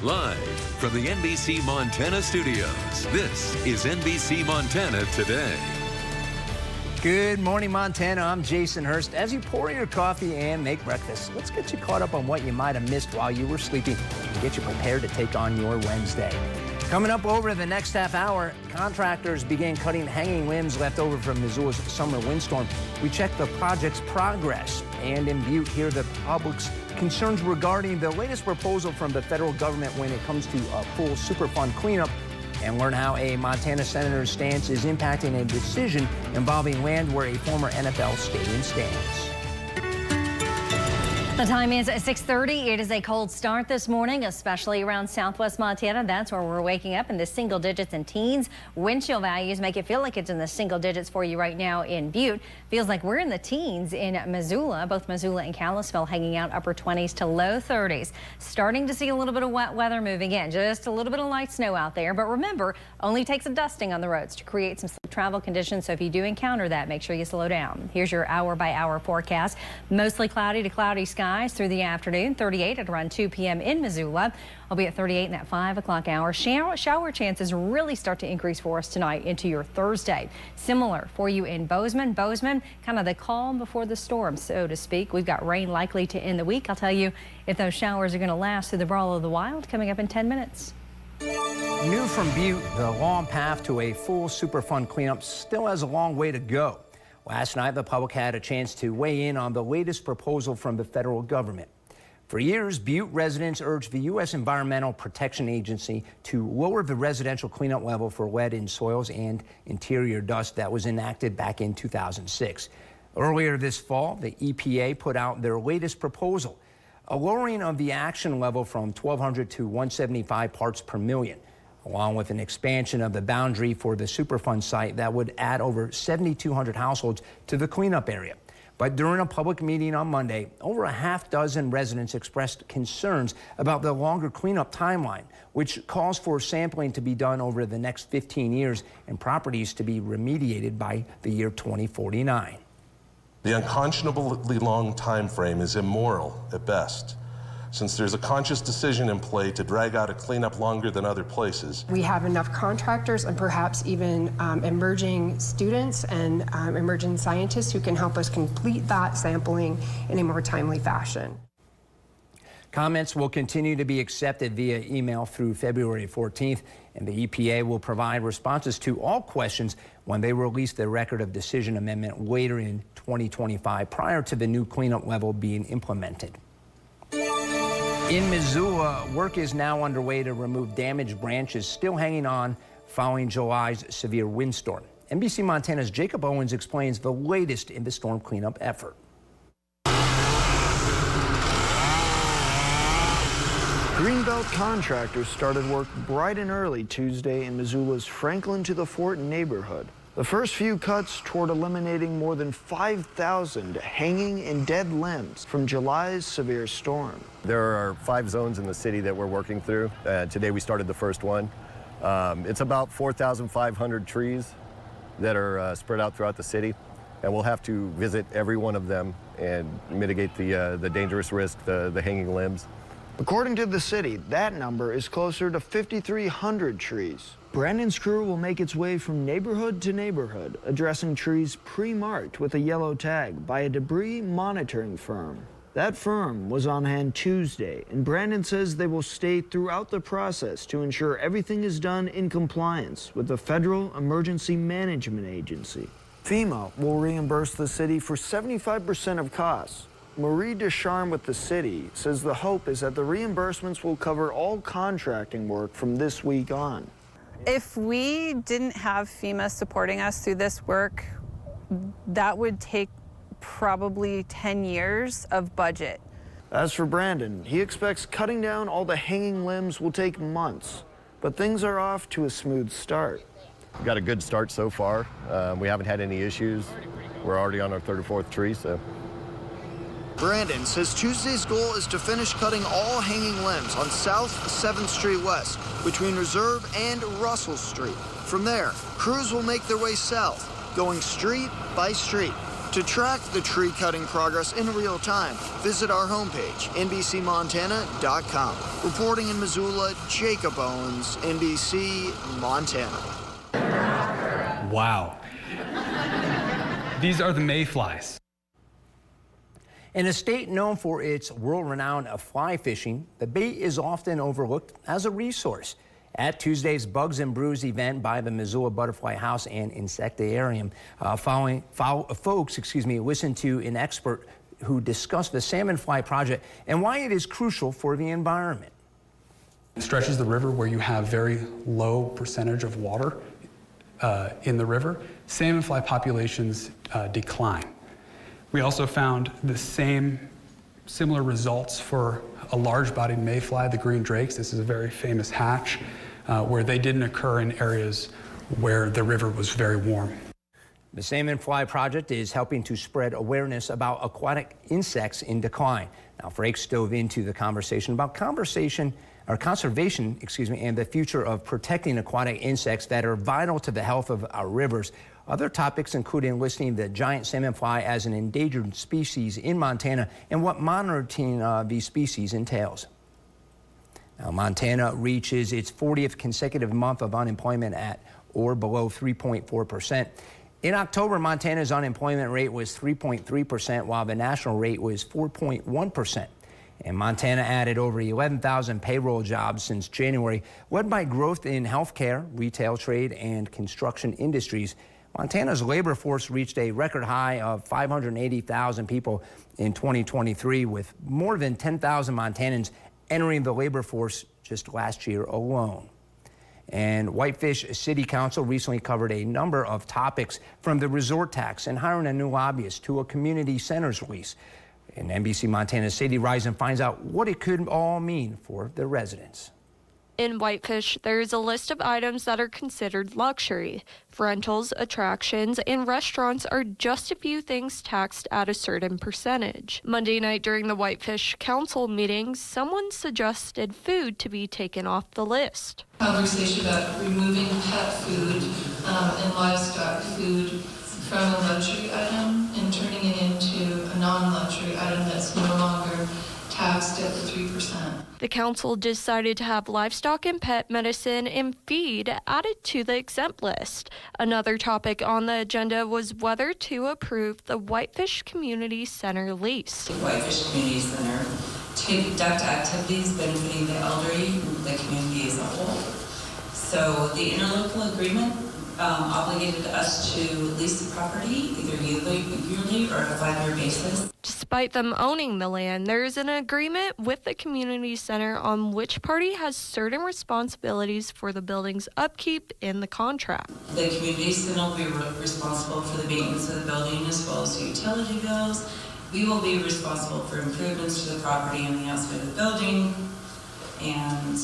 Live from the NBC Montana studios, this is NBC Montana Today. Good morning, Montana. I'm Jason Hurst. As you pour your coffee and make breakfast, let's get you caught up on what you might have missed while you were sleeping and get you prepared to take on your Wednesday. Coming up over the next half hour, contractors began cutting hanging limbs left over from Missoula's summer windstorm. We check the project's progress, and in Butte, hear the public's concerns regarding the latest proposal from the federal government when it comes to a full Superfund cleanup, and learn how a Montana senator's stance is impacting a decision involving land where a former NFL stadium stands. The time is 6:30. It is a cold start this morning, especially around southwest Montana. That's where we're waking up in the single digits and teens. Wind chill values make it feel like it's in the single digits for you right now in Butte. Feels like we're in the teens in Missoula. Both Missoula and Kalispell hanging out upper 20s to low 30s. Starting to see a little bit of wet weather moving in. Just a little bit of light snow out there. But remember, only takes a dusting on the roads to create some travel conditions. So if you do encounter that, make sure you slow down. Here's your hour-by-hour forecast. Mostly cloudy to cloudy skies through the afternoon. 38 at around 2 p.m. in Missoula. I'll be at 38 in that 5 o'clock hour. Shower chances really start to increase for us tonight into your Thursday. Similar for you in Bozeman. Bozeman, kind of the calm before the storm, so to speak. We've got rain likely to end the week. I'll tell you if those showers are going to last through the Brawl of the Wild coming up in 10 minutes. New from Butte, the long path to a full Superfund cleanup still has a long way to go. Last night, the public had a chance to weigh in on the latest proposal from the federal government. For years, Butte residents urged the U.S. Environmental Protection Agency to lower the residential cleanup level for lead in soils and interior dust that was enacted back in 2006. Earlier this fall, the EPA put out their latest proposal, a lowering of the action level from 1,200 to 175 parts per million, along with an expansion of the boundary for the Superfund site that would add over 7,200 households to the cleanup area. But during a public meeting on Monday, over a half dozen residents expressed concerns about the longer cleanup timeline, which calls for sampling to be done over the next 15 years and properties to be remediated by the year 2049. The unconscionably long time frame is immoral at best, since there's a conscious decision in play to drag out a cleanup longer than other places. We have enough contractors and perhaps even emerging students and emerging scientists who can help us complete that sampling in a more timely fashion. Comments will continue to be accepted via email through February 14th, and the EPA will provide responses to all questions when they release their record of decision amendment later in 2025, prior to the new cleanup level being implemented. In Missoula, work is now underway to remove damaged branches still hanging on following July's severe windstorm. NBC Montana's Jacob Owens explains the latest in the storm cleanup effort. Greenbelt contractors started work bright and early Tuesday in Missoula's Franklin to the Fort neighborhood. The first few cuts toward eliminating more than 5,000 hanging and dead limbs from July's severe storm. There are 5 zones in the city that we're working through. Today we started the first one. It's about 4,500 trees that are spread out throughout the city, and we'll have to visit every one of them and mitigate the dangerous risk, the hanging limbs. According to the city, that number is closer to 5,300 trees. Brandon's crew will make its way from neighborhood to neighborhood, addressing trees pre-marked with a yellow tag by a debris monitoring firm. That firm was on hand Tuesday, and Brandon says they will stay throughout the process to ensure everything is done in compliance with the Federal Emergency Management Agency. FEMA will reimburse the city for 75% of costs. Marie Descharnes with the city says the hope is that the reimbursements will cover all contracting work from this week on. If we didn't have FEMA supporting us through this work, that would take probably 10 years of budget. As for Brandon, he expects cutting down all the hanging limbs will take months, but things are off to a smooth start. We've got a good start so far. We haven't had any issues. We're already on our 3rd or 4th tree, so. Brandon says Tuesday's goal is to finish cutting all hanging limbs on South 7th Street West between Reserve and Russell Street. From there, crews will make their way south, going street by street. To track the tree cutting progress in real time, visit our homepage, NBCMontana.com. Reporting in Missoula, Jacob Owens, NBC Montana. Wow. These are the mayflies. In a state known for its world-renowned fly fishing, the bait is often overlooked as a resource. At Tuesday's Bugs and Brews event by the Missoula Butterfly House and Insectarium, folks listened to an expert who discussed the salmon fly project and why it is crucial for the environment. It stretches the river where you have very low percentage of water in the river. Salmon fly populations decline. We also found the similar results for a large-bodied mayfly, the green drakes. This is a very famous hatch where they didn't occur in areas where the river was very warm. The Salmon Fly Project is helping to spread awareness about aquatic insects in decline. Now, Frakes dove into the conversation about conservation, and the future of protecting aquatic insects that are vital to the health of our rivers. Other topics including listing the giant salmon fly as an endangered species in Montana and what monitoring these species entails. Now, Montana reaches its 40th consecutive month of unemployment at or below 3.4%. In October, Montana's unemployment rate was 3.3%, while the national rate was 4.1%. And Montana added over 11,000 payroll jobs since January, led by growth in healthcare, retail trade, and construction industries. Montana's labor force reached a record high of 580,000 people in 2023, with more than 10,000 Montanans entering the labor force just last year alone. And Whitefish City Council recently covered a number of topics, from the resort tax and hiring a new lobbyist to a community centers lease. And NBC Montana Sadie Risen finds out what it could all mean for the residents. In Whitefish, there is a list of items that are considered luxury. Rentals, attractions, and restaurants are just a few things taxed at a certain percentage. Monday night during the Whitefish Council meeting, someone suggested food to be taken off the list. Conversation about removing pet food and livestock food from a luxury item and turning it into a non-luxury item that's no longer taxed at the 3%. The council decided to have livestock and pet medicine and feed added to the exempt list. Another topic on the agenda was whether to approve the Whitefish Community Center lease. The Whitefish Community Center to conduct activities benefiting the elderly, the community as a whole. So the interlocal agreement obligated us to lease the property either yearly or on a 5-year basis. Despite them owning the land, there is an agreement with the community center on which party has certain responsibilities for the building's upkeep in the contract. The community center will be responsible for the maintenance of the building as well as the utility bills. We will be responsible for improvements to the property and the outside of the building, and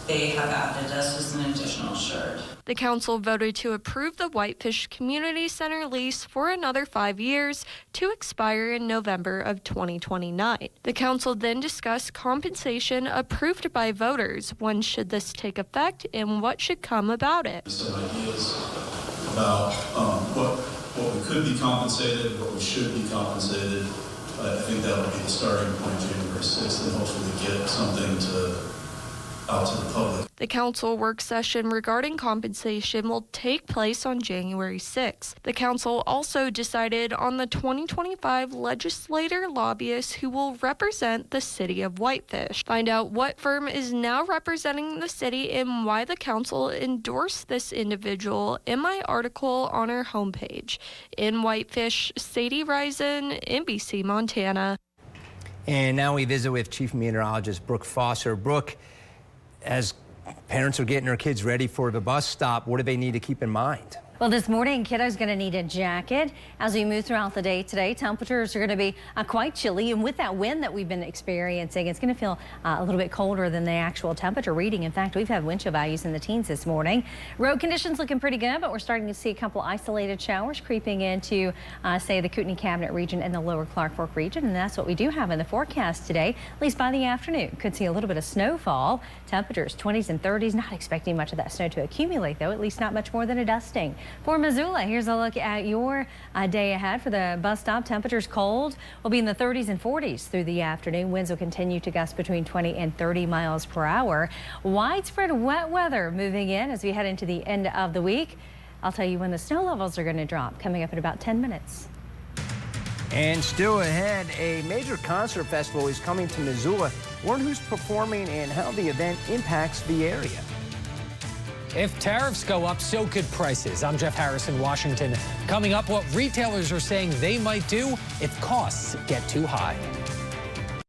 they have added us as an additional assured. The council voted to approve the Whitefish Community Center lease for another 5 years to expire in November of 2029. The council then discussed compensation approved by voters. When should this take effect and what should come about it? Some ideas about what we could be compensated, what we should be compensated. I think that would be the starting point, January 6th, and hopefully get something out to the public. The council work session regarding compensation will take place on January 6th. The council also decided on the 2025 legislator lobbyists who will represent the city of Whitefish. Find out what firm is now representing the city and why the council endorsed this individual in my article on our homepage. In Whitefish, Sadie Risen, NBC Montana. And now we visit with Chief Meteorologist Brooke Foster. Brooke, as parents are getting their kids ready for the bus stop, what do they need to keep in mind? Well, this morning, kiddos going to need a jacket. As we move throughout the day today, temperatures are going to be quite chilly. And with that wind that we've been experiencing, it's going to feel a little bit colder than the actual temperature reading. In fact, we've had wind chill values in the teens this morning. Road conditions looking pretty good, but we're starting to see a couple isolated showers creeping into, say, the Kootenai Cabinet region and the lower Clark Fork region. And that's what we do have in the forecast today, at least by the afternoon. Could see a little bit of snowfall. Temperatures 20s and 30s. Not expecting much of that snow to accumulate, though, at least not much more than a dusting. For Missoula, here's a look at your day ahead. For the bus stop, temperatures cold will be in the 30s and 40s through the afternoon. Winds will continue to gust between 20 and 30 miles per hour. Widespread wet weather moving in as we head into the end of the week. I'll tell you when the snow levels are going to drop coming up in about 10 minutes. And still ahead, a major concert festival is coming to Missoula. Learn who's performing and how the event impacts the area. If tariffs go up, so could prices. I'm Jeff Harris in Washington. Coming up, what retailers are saying they might do if costs get too high.